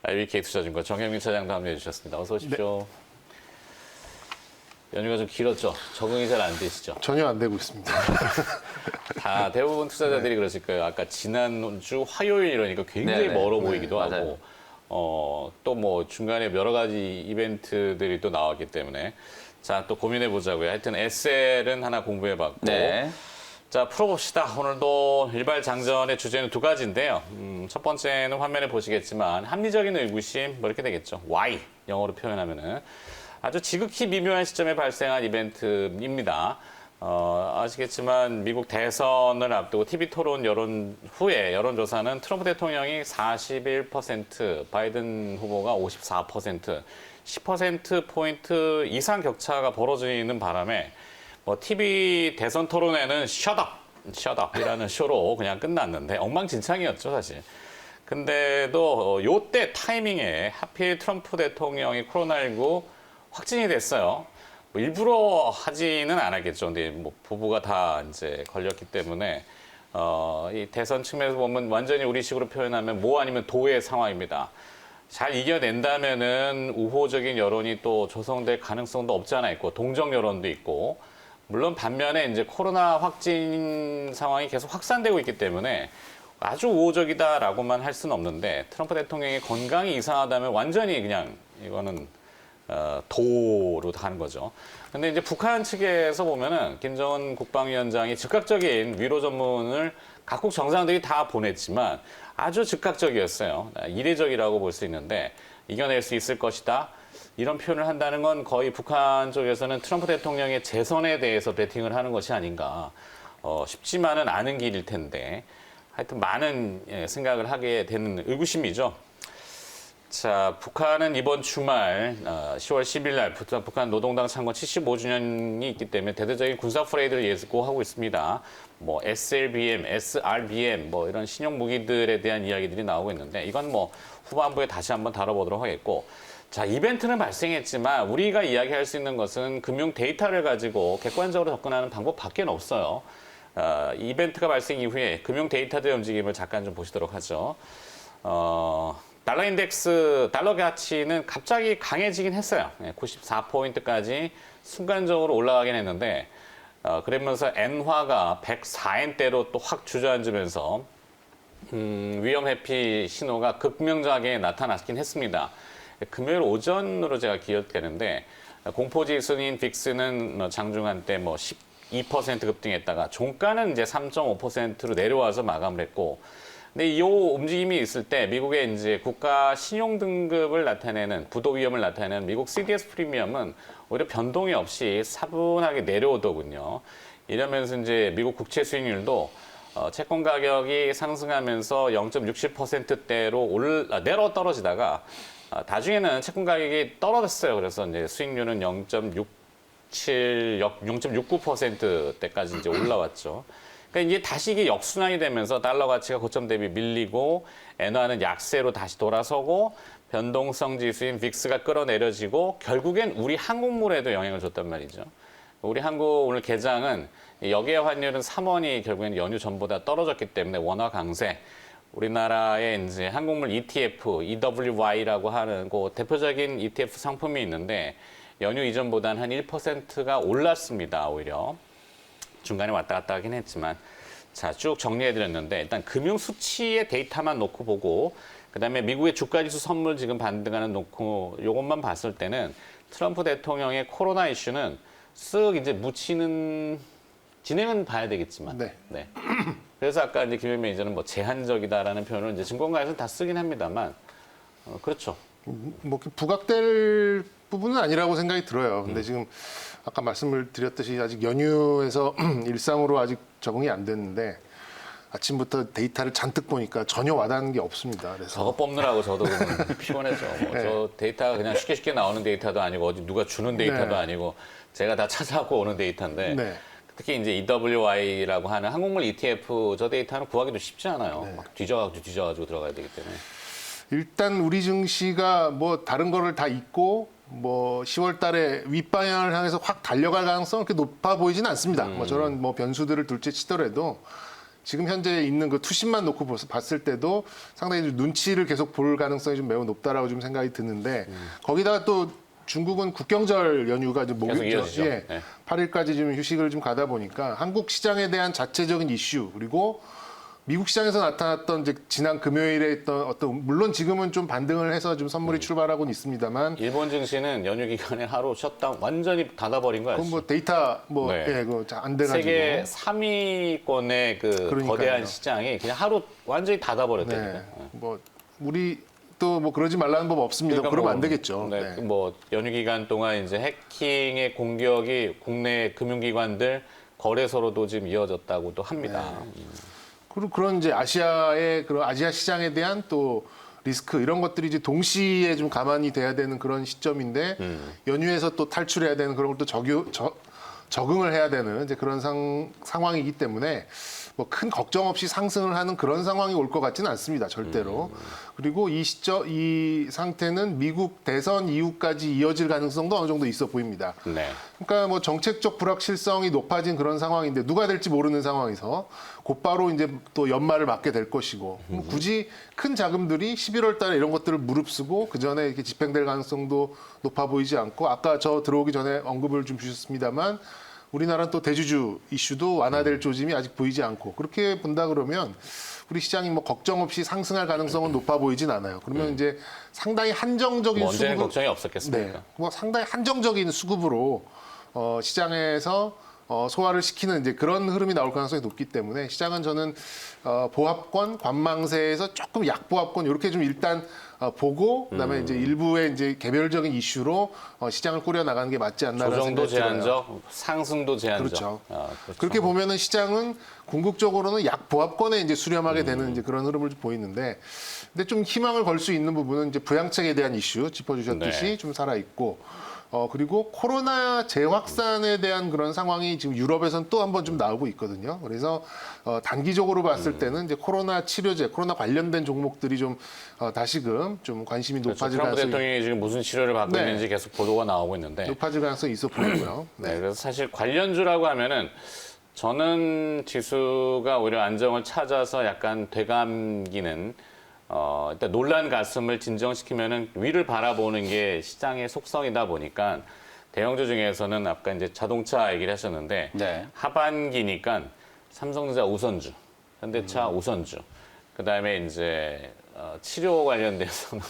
IBK투자증권 정현민 차장도 함께해 주셨습니다. 어서 오십시오. 연휴가 좀 길었죠? 적응이 잘 안 되시죠? 전혀 안 되고 있습니다. 다 대부분 투자자들이 그러실 거예요. 아까 지난주 화요일 이러니까 굉장히 멀어 보이기도 하고 또 뭐 중간에 여러 가지 이벤트들이 또 나왔기 때문에 자, 또 고민해 보자고요. 하여튼 SL은 하나 공부해 봤고 자, 풀어봅시다. 오늘도 일발 장전의 주제는 두 가지인데요. 첫 번째는 화면에 보시겠지만 합리적인 의구심 뭐 이렇게 되겠죠. Y 영어로 표현하면은 아주 지극히 미묘한 시점에 발생한 이벤트입니다. 아시겠지만 미국 대선을 앞두고 TV 토론 여론 후에 여론조사는 트럼프 대통령이 41%, 바이든 후보가 54%, 10%포인트 이상 격차가 벌어지는 바람에 뭐 TV 대선 토론회는 셧업이라는 쇼로 그냥 끝났는데 엉망진창이었죠, 사실. 근데도 요때 타이밍에 하필 트럼프 대통령이 코로나19 확진이 됐어요. 뭐 일부러 하지는 않았겠죠. 근데 뭐 부부가 다 이제 걸렸기 때문에 이 대선 측면에서 보면 완전히 우리식으로 표현하면 모 아니면 도의 상황입니다. 잘 이겨낸다면은 우호적인 여론이 또 조성될 가능성도 없지 않아 있고 동정 여론도 있고 물론 반면에 이제 코로나 확진 상황이 계속 확산되고 있기 때문에 아주 우호적이다라고만 할 수는 없는데 트럼프 대통령의 건강이 이상하다면 완전히 그냥 이거는 도로 가는 거죠. 근데 이제 북한 측에서 보면은 김정은 국방위원장이 즉각적인 위로 전문을 각국 정상들이 다 보냈지만 아주 즉각적이었어요. 이례적이라고 볼 수 있는데 이겨낼 수 있을 것이다. 이런 표현을 한다는 건 거의 북한 쪽에서는 트럼프 대통령의 재선에 대해서 베팅을 하는 것이 아닌가. 쉽지만은 않은 길일 텐데 하여튼 많은 생각을 하게 되는 의구심이죠. 자, 북한은 이번 주말 10월 10일 날 북한 노동당 창건 75주년이 있기 때문에 대대적인 군사 퍼레이드를 예고하고 있습니다. 뭐 SLBM, SRBM 뭐 이런 신형 무기들에 대한 이야기들이 나오고 있는데 이건 뭐 후반부에 다시 한번 다뤄보도록 하겠고 자, 이벤트는 발생했지만 우리가 이야기할 수 있는 것은 금융 데이터를 가지고 객관적으로 접근하는 방법밖에 없어요. 이벤트가 발생 이후에 금융 데이터들의 움직임을 잠깐 좀 보시도록 하죠. 달러 인덱스, 달러 가치는 갑자기 강해지긴 했어요. 94포인트까지 순간적으로 올라가긴 했는데, 그러면서 엔화가 104엔대로 또 확 주저앉으면서, 위험 회피 신호가 극명하게 나타났긴 했습니다. 금요일 오전으로 제가 기억되는데, 공포지수인 빅스는 장중한 때 뭐 12% 급등했다가, 종가는 이제 3.5%로 내려와서 마감을 했고, 근데 이 움직임이 있을 때 미국의 이제 국가 신용 등급을 나타내는 부도 위험을 나타내는 미국 CDS 프리미엄은 오히려 변동이 없이 차분하게 내려오더군요. 이러면서 이제 미국 국채 수익률도 채권 가격이 상승하면서 0.67%대로 내려 떨어지다가 나중에는 채권 가격이 떨어졌어요. 그래서 이제 수익률은 0.69%대까지 이제 올라왔죠. 그러니까 이게 다시 이게 역순환이 되면서 달러 가치가 고점 대비 밀리고 엔화는 약세로 다시 돌아서고 변동성 지수인 빅스가 끌어내려지고 결국엔 우리 항공물에도 영향을 줬단 말이죠. 우리 한국 오늘 개장은 여기에 환율은 3원이 결국엔 연휴 전보다 떨어졌기 때문에 원화 강세. 우리나라의 이제 항공물 ETF, EWY라고 하는 그 대표적인 ETF 상품이 있는데 연휴 이전보다는 한 1%가 올랐습니다. 오히려. 중간에 왔다 갔다 하긴 했지만 자, 쭉 정리해드렸는데 일단 금융 수치의 데이터만 놓고 보고 그다음에 미국의 주가지수 선물 지금 반등하는 놓고 이것만 봤을 때는 트럼프 대통령의 코로나 이슈는 쓱 이제 묻히는 진행은 봐야 되겠지만 네. 그래서 아까 이제 김현미 매니저는 뭐 제한적이다라는 표현을 이제 증권가에서 다 쓰긴 합니다만 그렇죠. 뭐 부각될 부분은 아니라고 생각이 들어요. 근데 지금 아까 말씀을 드렸듯이 아직 연휴에서 일상으로 아직 적응이 안 됐는데 아침부터 데이터를 잔뜩 보니까 전혀 와닿는 게 없습니다. 그래서 저거 뽑느라고 저도 피곤했죠. 뭐 저 데이터가 그냥 쉽게 나오는 데이터도 아니고 어디 누가 주는 데이터도 아니고 제가 다 찾아갖고 오는 데이터인데 특히 이제 EWY라고 하는 항공물 ETF 저 데이터는 구하기도 쉽지 않아요. 막 뒤져가지고 들어가야 되기 때문에. 일단 우리 증시가 뭐 다른 거를 다 잊고 뭐 10월 달에 윗방향을 향해서 확 달려갈 가능성은 그렇게 높아 보이지는 않습니다. 뭐 저런 뭐 변수들을 둘째 치더라도 지금 현재 있는 그 투심만 놓고 봤을 때도 상당히 좀 눈치를 계속 볼 가능성이 좀 매우 높다라고 좀 생각이 드는데 거기다가 또 중국은 국경절 연휴가 좀 계속 이어지죠. 예, 네. 8일까지 좀 휴식을 좀 가다 보니까 한국 시장에 대한 자체적인 이슈 그리고 미국 시장에서 나타났던 이제 지난 금요일에 있던 어떤 물론 지금은 좀 반등을 해서 좀 선물이 출발하고는 있습니다만 일본 증시는 연휴 기간에 하루 셧다운 완전히 닫아버린 거야. 그건 뭐 데이터 뭐 네. 예, 그거 안 돼가지고 세계 3위권의 그 그러니까요. 거대한 시장이 그냥 하루 완전히 닫아버렸다니까. 네, 뭐 우리 또 뭐 그러지 말라는 법 없습니다. 그러니까 그러면 뭐, 안 되겠죠. 네, 네. 뭐 연휴 기간 동안 이제 해킹의 공격이 국내 금융기관들 거래소로도 지금 이어졌다고도 합니다. 그리고 그런 이제 아시아의 그런 아시아 시장에 대한 또 리스크 이런 것들이 이제 동시에 좀 가만히 돼야 되는 그런 시점인데 연휴에서 또 탈출해야 되는 그런 것도 적응을 해야 되는 이제 그런 상황이기 때문에 뭐 큰 걱정 없이 상승을 하는 그런 상황이 올 것 같지는 않습니다. 절대로. 그리고 이 상태는 미국 대선 이후까지 이어질 가능성도 어느 정도 있어 보입니다. 네. 그러니까 뭐 정책적 불확실성이 높아진 그런 상황인데 누가 될지 모르는 상황에서 곧바로 이제 또 연말을 맞게 될 것이고 굳이 큰 자금들이 11월 달에 이런 것들을 무릅쓰고 그 전에 이렇게 집행될 가능성도 높아 보이지 않고 아까 저 들어오기 전에 언급을 좀 주셨습니다만 우리나라는 또 대주주 이슈도 완화될 조짐이 아직 보이지 않고 그렇게 본다 그러면 우리 시장이 뭐 걱정 없이 상승할 가능성은 높아 보이진 않아요. 그러면 이제 상당히 한정적인 뭐 언제는 수급 걱정이 없었겠습니까? 네, 뭐 상당히 한정적인 수급으로 시장에서 소화를 시키는 이제 그런 흐름이 나올 가능성이 높기 때문에 시장은 저는 보합권, 관망세에서 조금 약보합권 이렇게 좀 일단 보고 그다음에 이제 일부의 이제 개별적인 이슈로 시장을 꾸려 나가는 게 맞지 않나라는 조정도 생각이 들어요. 제한적, 상승도 제한적. 그렇죠. 그렇죠. 그렇게 보면은 시장은 궁극적으로는 약보합권에 이제 수렴하게 되는 이제 그런 흐름을 좀 보이는데, 근데 좀 희망을 걸 수 있는 부분은 이제 부양책에 대한 이슈 짚어주셨듯이 네. 좀 살아 있고, 그리고 코로나 재확산에 대한 그런 상황이 지금 유럽에서는 또 한 번 좀 나오고 있거든요. 그래서 단기적으로 봤을 때는 이제 코로나 치료제, 코로나 관련된 종목들이 좀 다시금 좀 관심이 그렇죠. 높아질 트럼프 가능성이 대통령이 지금 무슨 치료를 받고 네. 있는지 계속 보도가 나오고 있는데 높아질 가능성이 있어 보이고요. 네, 그래서 사실 관련주라고 하면은 저는 지수가 오히려 안정을 찾아서 약간 되감기는 일단 놀란 가슴을 진정시키면은 위를 바라보는 게 시장의 속성이다 보니까 대형주 중에서는 아까 이제 자동차 얘기를 하셨는데 네. 하반기니까 삼성전자 우선주, 현대차 우선주, 그다음에 이제 치료 관련돼서는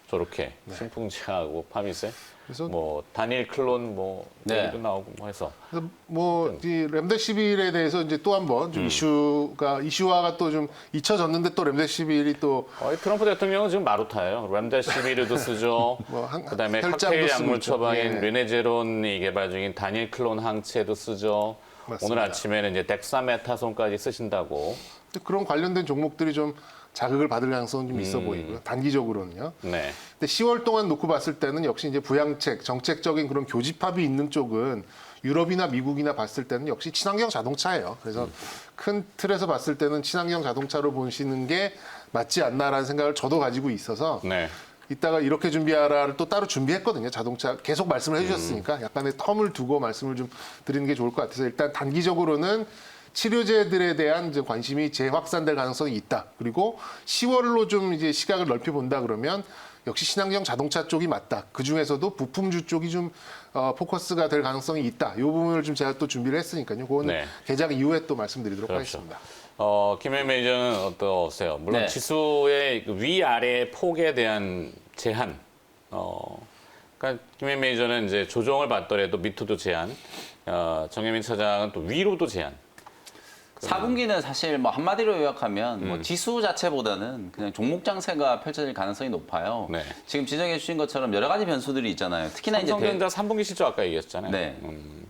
저렇게 신풍제하고 파미세, 그래서 뭐 단일 클론 뭐 네. 얘기도 나오고 뭐 해서 그래서 뭐이 렘데시빌에 대해서 이제 또 한 번 좀 이슈화가 또 좀 잊혀졌는데 또 렘데시빌이 또 트럼프 대통령은 지금 마루타예요. 람다시비르도 쓰죠. 그다음에 혈장도 칵테일 쓰고 약물 있죠. 처방인 예. 르네제론이 개발 중인 단일 클론 항체도 쓰죠. 맞습니다. 오늘 아침에는 이제 덱사메타손까지 쓰신다고. 그런 관련된 종목들이 좀 자극을 받을 가능성은 좀 있어 보이고요. 단기적으로는요. 네. 근데 10월 동안 놓고 봤을 때는 역시 이제 부양책, 정책적인 그런 교집합이 있는 쪽은 유럽이나 미국이나 봤을 때는 역시 친환경 자동차예요. 그래서 큰 틀에서 봤을 때는 친환경 자동차로 보시는 게 맞지 않나라는 생각을 저도 가지고 있어서 네. 이따가 이렇게 준비하라를 또 따로 준비했거든요. 자동차 계속 말씀을 해주셨으니까 약간의 텀을 두고 말씀을 좀 드리는 게 좋을 것 같아서 일단 단기적으로는 치료제들에 대한 이제 관심이 재확산될 가능성이 있다. 그리고 10월로 좀 이제 시각을 넓혀 본다 그러면 역시 친환경 자동차 쪽이 맞다. 그 중에서도 부품주 쪽이 좀 포커스가 될 가능성이 있다. 이 부분을 좀 제가 또 준비를 했으니까요. 그거는 네. 개장 이후에 또 말씀드리도록 그렇죠. 하겠습니다. 김현 매니저는 어떠세요? 물론 네. 지수의 그 위아래 폭에 대한 제한. 그러니까 김현 매니저는 이제 조정을 받더라도 밑으로도 제한. 정혜민 차장은 또 위로도 제한. 4분기는 사실 뭐 한마디로 요약하면 뭐 지수 자체보다는 그냥 종목 장세가 펼쳐질 가능성이 높아요. 네. 지금 지적해 주신 것처럼 여러 가지 변수들이 있잖아요. 특히나 이제 삼성전자 3분기 실적 아까 얘기했잖아요. 네.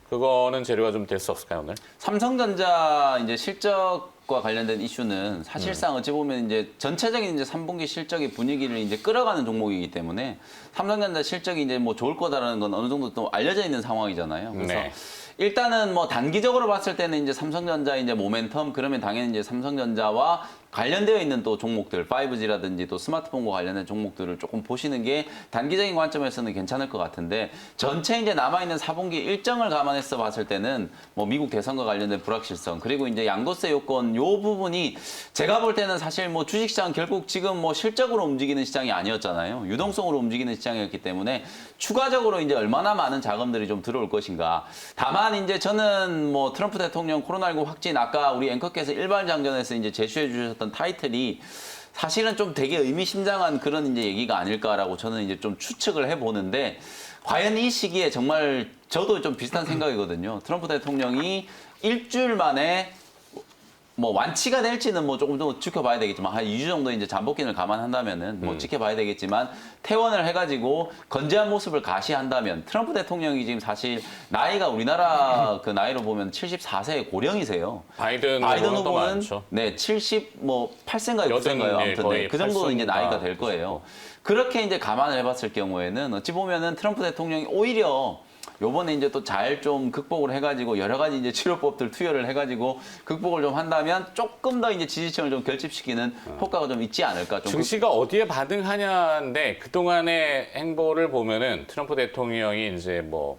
그거는 재료가 좀 될 수 없을까요 오늘? 삼성전자 이제 실적과 관련된 이슈는 사실상 어찌 보면 이제 전체적인 이제 3분기 실적의 분위기를 이제 끌어가는 종목이기 때문에 삼성전자 실적이 이제 뭐 좋을 거다라는 건 어느 정도 또 알려져 있는 상황이잖아요. 그래서 네. 일단은 뭐 단기적으로 봤을 때는 이제 삼성전자 이제 모멘텀 그러면 당연히 이제 삼성전자와 관련되어 있는 또 종목들, 5G라든지 또 스마트폰과 관련된 종목들을 조금 보시는 게 단기적인 관점에서는 괜찮을 것 같은데 전체 이제 남아있는 4분기 일정을 감안해서 봤을 때는 뭐 미국 대선과 관련된 불확실성 그리고 이제 양도세 요건 요 부분이 제가 볼 때는 사실 뭐 주식시장 결국 지금 뭐 실적으로 움직이는 시장이 아니었잖아요. 유동성으로 움직이는 시장이었기 때문에 추가적으로 이제 얼마나 많은 자금들이 좀 들어올 것인가. 다만 이제 저는 뭐 트럼프 대통령 코로나19 확진 아까 우리 앵커께서 일발장전에서 이제 제시해 주셨던 타이틀이 사실은 좀 되게 의미심장한 그런 이제 얘기가 아닐까라고 저는 이제 좀 추측을 해보는데 과연 이 시기에 정말 저도 좀 비슷한 생각이거든요. 트럼프 대통령이 일주일 만에 뭐 완치가 될지는 뭐 조금 더 지켜봐야 되겠지만 한 2주 정도 이제 잠복기를 감안한다면은 뭐 지켜봐야 되겠지만 퇴원을 해가지고 건재한 모습을 가시한다면 트럼프 대통령이 지금 사실 나이가 우리나라 그 나이로 보면 74세의 고령이세요. 바이든 바이든 후보는 또 후보는 많죠. 네 78세인가요? 여든, 9세인가요? 예, 아무튼 거의 네, 그 정도는 이제 80 나이가 될 거예요. 그렇게 이제 감안을 해봤을 경우에는 어찌 보면은 트럼프 대통령이 오히려 요번에 이제 또 잘 좀 극복을 해가지고 여러 가지 이제 치료법들 투여를 해가지고 극복을 좀 한다면 조금 더 이제 지지층을 좀 결집시키는 효과가 좀 있지 않을까. 좀 증시가 어디에 반응하냐인데 그동안의 행보를 보면은 트럼프 대통령이 이제 뭐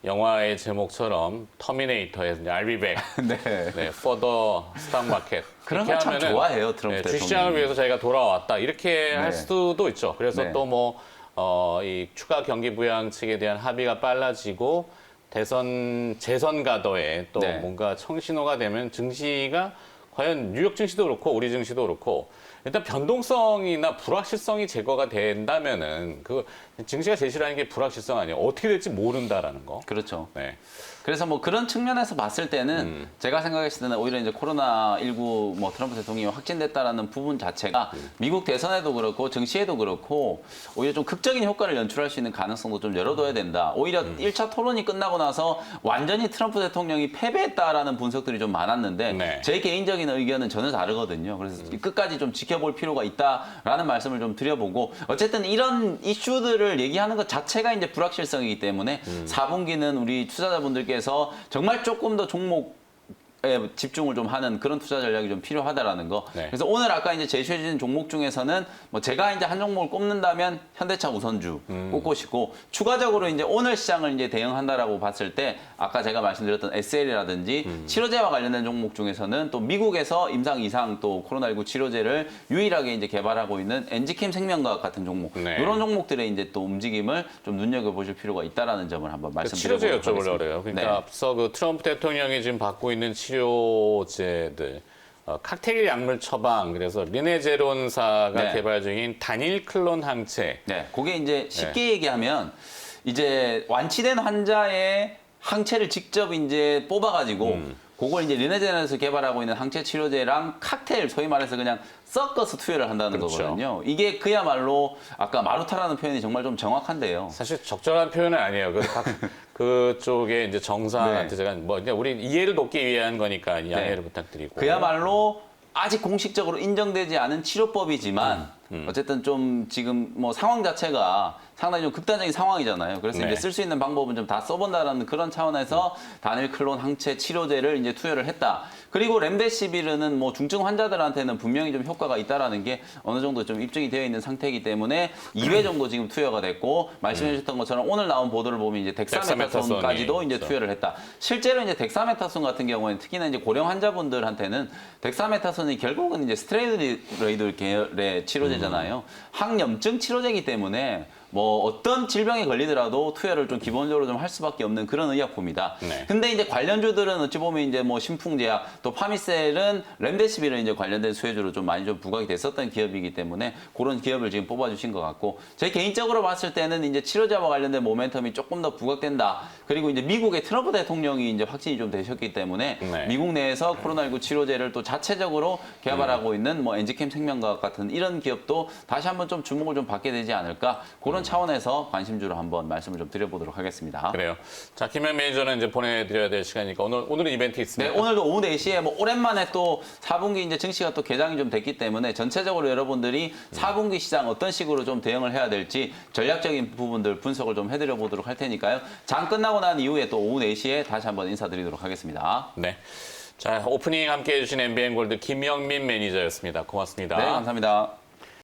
영화의 제목처럼 터미네이터에서 이제 I'll be back, 네. 네, for the stock market 그런 이렇게 걸 참 하면은 좋아해요, 트럼프 네, 대통령이. 주시장을 위해서 자기가 돌아왔다 이렇게 네. 할 수도 있죠. 그래서 네. 또 뭐 이 추가 경기 부양책에 대한 합의가 빨라지고 재선 가더에 또 네. 뭔가 청신호가 되면 증시가 과연 뉴욕 증시도 그렇고 우리 증시도 그렇고 일단 변동성이나 불확실성이 제거가 된다면은 그 증시가 제일 싫어하는 게 불확실성 아니에요. 어떻게 될지 모른다라는 거. 그렇죠. 네. 그래서 뭐 그런 측면에서 봤을 때는 제가 생각했을 때는 오히려 이제 코로나19 뭐 트럼프 대통령이 확진됐다라는 부분 자체가 미국 대선에도 그렇고 증시에도 그렇고 오히려 좀 극적인 효과를 연출할 수 있는 가능성도 좀 열어둬야 된다. 오히려 1차 토론이 끝나고 나서 완전히 트럼프 대통령이 패배했다라는 분석들이 좀 많았는데 네. 제 개인적인 의견은 전혀 다르거든요. 그래서 끝까지 좀 지켜볼 필요가 있다라는 말씀을 좀 드려보고 어쨌든 이런 이슈들을 얘기하는 것 자체가 이제 불확실성이기 때문에 4분기는 우리 투자자분들께서 정말 조금 더 종목에 집중을 좀 하는 그런 투자 전략이 좀 필요하다라는 거. 네. 그래서 오늘 아까 이제 제시해 주신 종목 중에서는 뭐 제가 이제 한 종목을 꼽는다면 현대차 우선주 꼽고시고 추가적으로 이제 오늘 시장을 이제 대응한다라고 봤을 때 아까 제가 말씀드렸던 SL이라든지 치료제와 관련된 종목 중에서는 또 미국에서 임상 이상 또 코로나19 치료제를 유일하게 이제 개발하고 있는 엔지캠 생명과학 같은 종목 네. 이런 종목들의 이제 또 움직임을 좀 눈여겨보실 필요가 있다라는 점을 한번 치료제 말씀드려보도록 여쭤보려고 하겠습니다. 그래요. 그러니까 네. 앞서 그 트럼프 대통령이 지금 받고 있는 치료제들 칵테일 약물 처방 그래서 리네제론사가 네. 개발 중인 단일 클론 항체. 네, 그게 이제 쉽게 얘기하면 이제 완치된 환자의 항체를 직접 이제 뽑아가지고 그걸 이제 리네젠에서 개발하고 있는 항체 치료제랑 칵테일 소위 말해서 그냥 섞어서 투여를 한다는 그렇죠. 거거든요. 이게 그야말로 아까 마루타라는 표현이 정말 좀 정확한데요. 사실 적절한 표현은 아니에요. 그쪽에 이제 정상한테 네. 제가 뭐 이제 우리 이해를 돕기 위한 거니까 이 양해를 부탁드리고. 그야말로 아직 공식적으로 인정되지 않은 치료법이지만 어쨌든 좀 지금 뭐 상황 자체가 상당히 좀 극단적인 상황이잖아요. 그래서 네. 이제 쓸 수 있는 방법은 좀 다 써본다라는 그런 차원에서 단일 클론 항체 치료제를 이제 투여를 했다. 그리고 렘데시비르는 뭐 중증 환자들한테는 분명히 좀 효과가 있다라는 게 어느 정도 좀 입증이 되어 있는 상태이기 때문에 2회 정도 지금 투여가 됐고 말씀해 주셨던 것처럼 오늘 나온 보도를 보면 이제 덱사메타손까지도 이제 그렇죠. 투여를 했다. 실제로 이제 덱사메타손 같은 경우에는 특히나 이제 고령 환자분들한테는 덱사메타손이 결국은 이제 스테로이드 계열의 치료제잖아요. 항염증 치료제이기 때문에 뭐 어떤 질병에 걸리더라도 투여를 좀 기본적으로 좀 할 수밖에 없는 그런 의약품이다. 네. 근데 이제 관련주들은 어찌 보면 이제 뭐 신풍제약 또 파미셀은 렘데시비르 이제 관련된 수혜주로 좀 많이 좀 부각이 됐었던 기업이기 때문에 그런 기업을 지금 뽑아주신 것 같고 제 개인적으로 봤을 때는 이제 치료제와 관련된 모멘텀이 조금 더 부각된다. 그리고 이제 미국의 트럼프 대통령이 이제 확진이 좀 되셨기 때문에 네. 미국 내에서 코로나19 치료제를 또 자체적으로 개발하고 있는 뭐 엔지캠 생명과학 같은 이런 기업도 다시 한번 좀 주목을 좀 받게 되지 않을까 그런 차원에서 관심주로 한번 말씀을 좀 드려보도록 하겠습니다. 그래요. 자, 김현 매니저는 이제 보내드려야 될 시간이니까 오늘은 이벤트 네, 있습니다. 오늘도 오후 4시에 뭐 오랜만에 또 4분기 이제 증시가 또 개장이 좀 됐기 때문에 전체적으로 여러분들이 4분기 시장 어떤 식으로 좀 대응을 해야 될지 전략적인 부분들 분석을 좀 해드려 보도록 할 테니까요. 장 끝나고 난 이후에 또 오후 4시에 다시 한번 인사드리도록 하겠습니다. 네. 자, 오프닝 함께 해주신 MBN 골드 김영민 매니저였습니다. 고맙습니다. 네, 감사합니다.